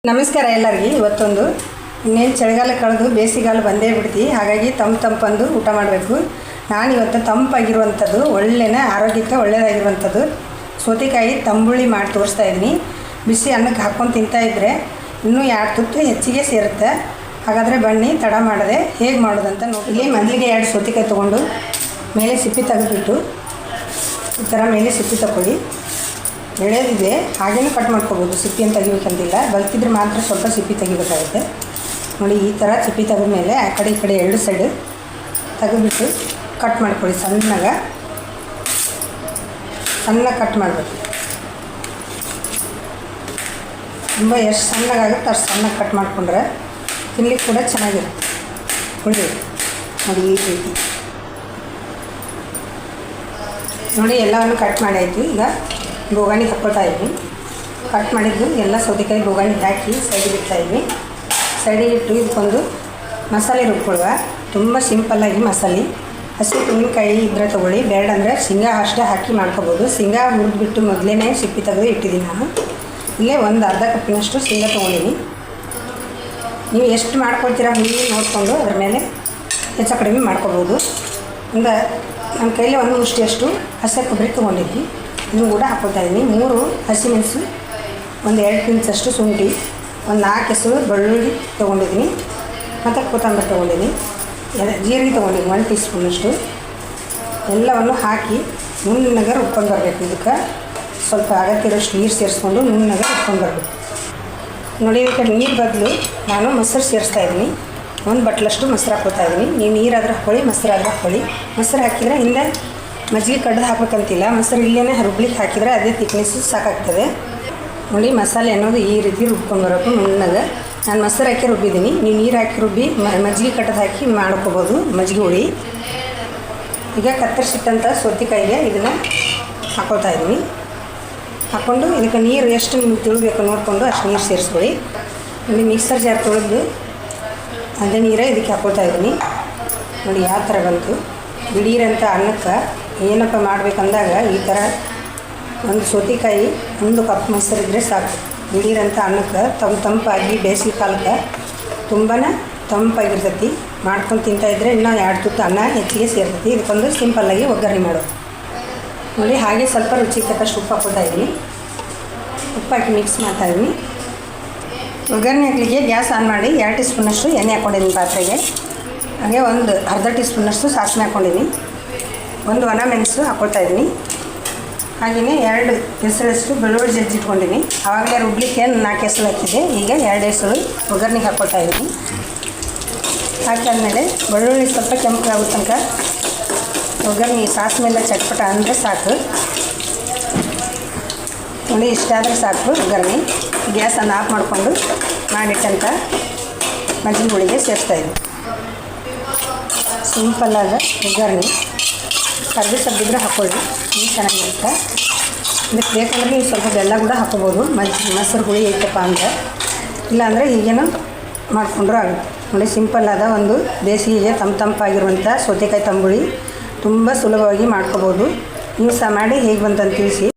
ನಮಸ್ಕಾರ ಎಲ್ಲರಿಗೂ. ಇವತ್ತೊಂದು ಇನ್ನೇನು ಚಳಿಗಾಲ ಕಳೆದು ಬೇಸಿಗೆಗಾಲ ಬಂದೇ ಬಿಡ್ತಿ, ಹಾಗಾಗಿ ತಂಪಂದು ಊಟ ಮಾಡಬೇಕು. ನಾನು ಇವತ್ತು ತಂಪಾಗಿರುವಂಥದ್ದು ಒಳ್ಳೆಯ ಆರೋಗ್ಯಕ್ಕೆ ಒಳ್ಳೆಯದಾಗಿರುವಂಥದ್ದು ಸೌತೆಕಾಯಿ ತಂಬುಳಿ ಮಾಡಿ ತೋರಿಸ್ತಾ ಇದ್ದೀನಿ. ಬಿಸಿ ಅನ್ನಕ್ಕೆ ಹಾಕ್ಕೊಂಡು ತಿಂತಾಯಿದ್ರೆ ಇನ್ನೂ 2 ತುತ್ತು ಹೆಚ್ಚಿಗೆ ಸೇರುತ್ತೆ. ಹಾಗಾದರೆ ಬನ್ನಿ ತಡ ಮಾಡದೆ ಹೇಗೆ ಮಾಡೋದಂತ ನೋಡಿ. ಇಲ್ಲಿ ಮೊದಲಿಗೆ 2 ಸೌತೆಕಾಯಿ ತೊಗೊಂಡು ಮೇಲೆ ಸಿಪ್ಪಿ ತೆಗೆದುಬಿಟ್ಟು ಈ ಥರ ಮೇಲೆ ಸಿಪ್ಪಿ ತಗೊಳ್ಳಿ. ಎಳೆದಿದೆ ಹಾಗೇನೂ ಕಟ್ ಮಾಡ್ಕೋಬೋದು, ಸಿಪ್ಪಿಯನ್ನು ತೆಗಿಬೇಕಂತಿಲ್ಲ. ಬಲ್ತಿದ್ರೆ ಮಾತ್ರ ಸ್ವಲ್ಪ ಸಿಪ್ಪಿ ತೆಗಿಬೇಕಾಗುತ್ತೆ. ನೋಡಿ, ಈ ಥರ ಸಿಪ್ಪಿ ತೆಗೆದ ಮೇಲೆ ಆ ಕಡೆ ಈ ಕಡೆ 2 ಸೈಡ್ ತೆಗೆದುಬಿಟ್ಟು ಕಟ್ ಮಾಡ್ಕೊಳ್ಳಿ. ಸಣ್ಣಗೆ ಕಟ್ ಮಾಡಬೇಕು. ತುಂಬ ಎಷ್ಟು ಸಣ್ಣಗಾಗುತ್ತೆ ಅಷ್ಟು ಸಣ್ಣಗೆ ಕಟ್ ಮಾಡಿಕೊಂಡ್ರೆ ತಿನ್ಲಿಕ್ಕೆ ಕೂಡ ಚೆನ್ನಾಗಿರುತ್ತೆ. ಉಳಿದು ನೋಡಿ ಈ ರೀತಿ ನೋಡಿ ಎಲ್ಲವನ್ನು ಕಟ್ ಮಾಡಿ ಆಯಿತು. ಈಗ ಬೋಗಾಣಿಗೆ ಹಾಕ್ಕೊಳ್ತಾ ಇದ್ವಿ. ಕಟ್ ಮಾಡಿದ್ದು ಎಲ್ಲ ಸೌತೆಕಾಯಿ ಬೋಗಾಣಿಗೆ ಹಾಕಿ ಸೈಡಿಗೆ ಇಡ್ತಾಯಿದ್ವಿ. ಸೈಡಿಗೆ ಇಟ್ಟು ಇದಕ್ಕೊಂದು ಮಸಾಲೆ ರುಬ್ಕೊಳ್ಳುವ. ತುಂಬ ಸಿಂಪಲ್ಲಾಗಿ ಮಸಾಲೆ. ಹಸಿ ತೆಂಗಿನಕಾಯಿ ಇದ್ರೆ ತೊಗೊಳ್ಳಿ, ಬೇಡ ಅಂದರೆ ಶೇಂಗಾ ಅಷ್ಟೇ ಹಾಕಿ ಮಾಡ್ಕೋಬೋದು. ಶೇಂಗಾ ಹುರಿದ್ಬಿಟ್ಟು ಮೊದಲೇ ಸಿಪ್ಪಿ ತೆಗೆದು ಇಟ್ಟಿದ್ದೀನಿ ನಾನು. ಇಲ್ಲೇ ಒಂದು ಅರ್ಧ ಕಪ್ಪಿನಷ್ಟು ಶೇಂಗಾ ತೊಗೊಂಡಿನಿ. ನೀವು ಎಷ್ಟು ಮಾಡ್ಕೊಳ್ತೀರಾ ಹುಳಿ ನೋಡಿಕೊಂಡು ಅದ್ರ ಮೇಲೆ ಹೆಚ್ಚು ಕಡಿಮೆ ಮಾಡ್ಕೋಬೋದು. ಒಂದು ನನ್ನ ಕೈಲಿ ಒಂದು ಮುಷ್ಟಿಯಷ್ಟು ಹಸಿ ಕೊಬ್ಬರಿ ತೊಗೊಂಡಿದ್ವಿ, ಇದನ್ನು ಕೂಡ ಹಾಕ್ಕೊಳ್ತಾ ಇದ್ದೀನಿ. 3 ಹಸಿಮೆಣಸು, ಒಂದು 2 ಇಂಚಷ್ಟು ಶುಂಠಿ, ಒಂದು 4 ಎಸಳು ಬೆಳ್ಳುಳ್ಳಿ ತೊಗೊಂಡಿದ್ದೀನಿ, ಮತ್ತು ಕೊತ್ತಂಬರಿ ತೊಗೊಂಡಿದ್ದೀನಿ, ಜೀರಿಗೆ ತೊಗೊಂಡಿದ್ದೀನಿ 1 ಟೀ ಸ್ಪೂನಷ್ಟು. ಎಲ್ಲವನ್ನು ಹಾಕಿ ನುಣ್ಣಗೆ ರುಬ್ಕೊಂಡು ಬರಬೇಕು. ಇದಕ್ಕೆ ಸ್ವಲ್ಪ ಅಗತ್ಯದಷ್ಟು ನೀರು ಸೇರಿಸ್ಕೊಂಡು ನುಣ್ಣಗೆ ರುಬ್ಕೊಂಡು ಬರಬೇಕು. ನೋಡಿ, ಇದಕ್ಕೆ ನೀರು ಬದಲು ನಾನು ಮೊಸರು ಸೇರಿಸ್ತಾ ಇದ್ದೀನಿ. 1 ಬಟ್ಲಷ್ಟು ಮೊಸರು ಹಾಕ್ಕೊಳ್ತಾ ಇದ್ದೀನಿ. ನೀವು ನೀರಾದ್ರೆ ಹಾಕ್ಕೊಳ್ಳಿ, ಮೊಸರಾದ್ರೆ ಹಾಕ್ಕೊಳ್ಳಿ. ಮೊಸರು ಹಾಕಿದರೆ ಹಿಂದೆ ಮಜ್ಜಿಗೆ ಕಡ್ದು ಹಾಕಬೇಕಂತಿಲ್ಲ. ಮೊಸರು ಇಲ್ಲೇ ರುಬ್ಲಿಕ್ಕೆ ಹಾಕಿದರೆ ಅದೇ ತಿಕ್ನೆಸ್ಸು ಸಾಕಾಗ್ತದೆ. ನೋಡಿ, ಮಸಾಲೆ ಅನ್ನೋದು ಈ ರೀತಿ ರುಬ್ಕೊಂಡು ಬರೋಕು ನುಣ್ಣಗೆ. ನಾನು ಮೊಸರು ಹಾಕಿ ರುಬ್ಬಿದ್ದೀನಿ. ನೀವು ನೀರು ಹಾಕಿ ರುಬ್ಬಿ ಮಜ್ಜಿಗೆ ಕಟ್ಟದು ಹಾಕಿ ಮಾಡ್ಕೋಬೋದು, ಮಜ್ಜಿಗೆ ಹುಳಿ. ಈಗ ಕತ್ತರಿಸಿಟ್ಟಂಥ ಸೌತೆಕಾಯಿಗೆ ಇದನ್ನು ಹಾಕ್ಕೊಳ್ತಾ ಇದ್ದೀನಿ. ಹಾಕ್ಕೊಂಡು ಇದಕ್ಕೆ ನೀರು ಎಷ್ಟು ನಿಮ್ಗೆ ತಿಳಿಬೇಕು ನೋಡಿಕೊಂಡು ಅಷ್ಟು ನೀರು ಸೇರಿಸ್ಕೊಳ್ಳಿ. ನೋಡಿ, ಮಿಕ್ಸರ್ ಜಾರ್ ತೊಳೆದು ಅದೇ ನೀರೇ ಇದಕ್ಕೆ ಹಾಕ್ಕೊಳ್ತಾ ಇದ್ದೀನಿ. ನೋಡಿ ಯಾವ ಥರ ಬಂತು. ದಿಢೀರಂಥ ಅನ್ನಕ್ಕೆ ಏನಪ್ಪ ಮಾಡಬೇಕಂದಾಗ ಈ ಥರ ಒಂದು ಸೌತೆಕಾಯಿ 1 ಕಪ್ ಮೊಸರಿದ್ರೆ ಸಾಕು. ದಿಢೀರಂಥ ಅನ್ನಕ್ಕೆ ತಂಪಾಗಿ ಬೇಸಿಗೆ ಕಾಲಕ್ಕೆ ತುಂಬಾ ತಂಪಾಗಿರ್ತೈತಿ. ಮಾಡ್ಕೊಂಡು ತಿಂತಾಯಿದ್ರೆ ಇನ್ನೂ 2 ತುತ್ತು ಅನ್ನ ಹೆಚ್ಚಿಗೆ ಸೇರ್ತೈತಿ. ಇದಕ್ಕೊಂದು ಸಿಂಪಲ್ಲಾಗಿ ಒಗ್ಗರಣೆ ಮಾಡೋದು. ನೋಡಿ, ಹಾಗೆ ಸ್ವಲ್ಪ ರುಚಿಗೆ ತಕ್ಕಷ್ಟು ಉಪ್ಪು ಹಾಕ್ಕೊಳ್ತಾ ಇದ್ದೀನಿ. ಉಪ್ಪು ಹಾಕಿ ಮಿಕ್ಸ್ ಮಾಡ್ತಾಯಿದ್ದೀನಿ. ಒಗ್ಗರಣೆ ಹಾಕಲಿಕ್ಕೆ ಗ್ಯಾಸ್ ಆನ್ ಮಾಡಿ 2 ಟೀ ಸ್ಪೂನಷ್ಟು ಎಣ್ಣೆ ಹಾಕ್ಕೊಂಡಿದ್ದೀನಿ ಪಾತ್ರೆಗೆ. ಹಾಗೆ ಒಂದು ಅರ್ಧ ಟೀ ಸ್ಪೂನಷ್ಟು ಸಾಸಿವೆ ಹಾಕ್ಕೊಂಡಿದ್ದೀನಿ. 1 ಒಣ ಮೆಣಸು ಹಾಕ್ಕೊಳ್ತಾ ಇದ್ದೀನಿ. ಹಾಗೆಯೇ 2 ಎಸಳಷ್ಟು ಬೆಳ್ಳುಳ್ಳಿ ಜಜ್ಜಿಟ್ಕೊಂಡಿದ್ದೀನಿ. ಆವಾಗಲೇ ರುಬ್ಲಿಕ್ಕೆ 4 ಎಸಳು ಹಾಕಿದೆ. ಈಗ 2 ಎಸಳು ಒಗ್ಗರಣೆಗೆ ಹಾಕ್ಕೊಳ್ತಾ ಇದ್ದೀನಿ. ಹಾಕಾದ್ಮೇಲೆ ಬೆಳ್ಳುಳ್ಳಿ ಸ್ವಲ್ಪ ಕೆಂಪಗಾಗೋ ತನಕ ಒಗ್ಗರಣೆ ಸಾಸಿವೆ ಎಲ್ಲ ಚಟ್ಪಟ ಅಂದರೆ ಸಾಕು. ನೋಡಿ, ಇಷ್ಟಾದರೆ ಸಾಕು ಒಗ್ಗರಣೆ. ಗ್ಯಾಸನ್ನು ಆಫ್ ಮಾಡಿಕೊಂಡು ಮಾಡಿಟ್ಟಂಥ ಮಜ್ಜಿಗೆ ಹುಳಿಗೆ ಸೇರಿಸ್ತಾಯಿದ್ದೀನಿ. ಸಿಂಪಲ್ಲಾದ ಒಗ್ಗರಣೆ. ಕರ್ಬೇವು ಸಬ್ಬಿದ್ರೆ ಹಾಕ್ಕೊಳ್ಳಿ, ಇನ್ನೂ ಚೆನ್ನಾಗಿರುತ್ತೆ. ಇದಕ್ಕೆ ಬೇಕಂದ್ರೆ ನೀವು ಸ್ವಲ್ಪ ಬೆಲ್ಲ ಕೂಡ ಹಾಕ್ಕೋಬೋದು, ಮೊಸರು ಹುಳಿ ಐತಪ್ಪ ಅಂದರೆ. ಇಲ್ಲಾಂದರೆ ಹೀಗೇನು ಮಾಡಿಕೊಂಡ್ರೂ ಆಗುತ್ತೆ. ನೋಡಿ, ಸಿಂಪಲ್ಲಾದ ಒಂದು ಬೇಸಿಗೆಗೆ ತಂಪಾಗಿರುವಂಥ ಸೌತೆಕಾಯಿ ತಂಬುಳಿ ತುಂಬ ಸುಲಭವಾಗಿ ಮಾಡ್ಕೋಬೋದು. ನೀವು ಸಹ ಮಾಡಿ ಹೇಗೆ ಬಂತಂತ ತಿಳಿಸಿ.